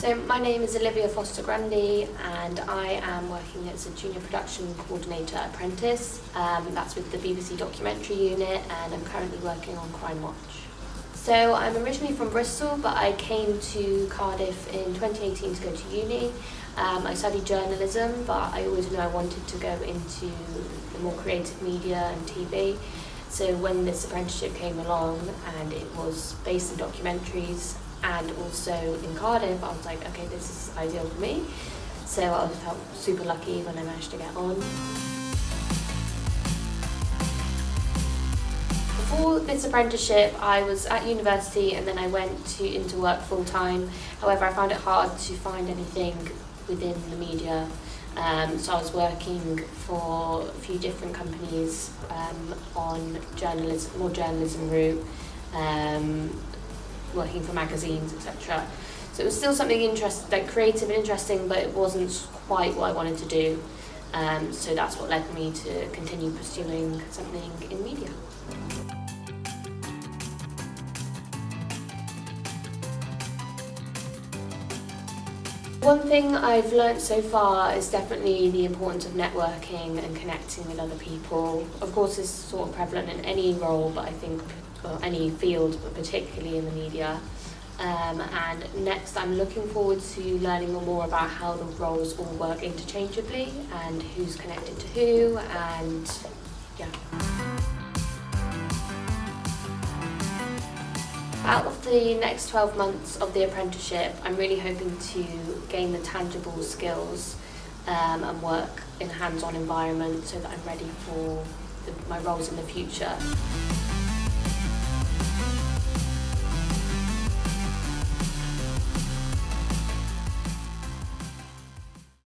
So my name is Olivia Foster-Grundy and I am working as a Junior Production Coordinator Apprentice. That's with the BBC Documentary Unit, and I'm currently working on Crimewatch. So I'm originally from Bristol, but I came to Cardiff in 2018 to go to uni. I studied journalism, but I always knew I wanted to go into the more creative media and TV. So when this apprenticeship came along and it was based in documentaries and also in Cardiff, I was like, okay, this is ideal for me. So I felt super lucky when I managed to get on. Before this apprenticeship, I was at university and then I went into work full time. However, I found it hard to find anything within the media. So I was working for a few different companies on more journalism route, working for magazines, etc. So it was still something creative and interesting, but it wasn't quite what I wanted to do. So that's what led me to continue pursuing something in media. One thing I've learnt so far is definitely the importance of networking and connecting with other people. Of course, it's sort of prevalent in any role, but I think, well, any field, but particularly in the media. And next, I'm looking forward to learning more about how the roles all work interchangeably and who's connected to who, and yeah. Out of the next 12 months of the apprenticeship, I'm really hoping to gain the tangible skills and work in a hands-on environment so that I'm ready for my roles in the future.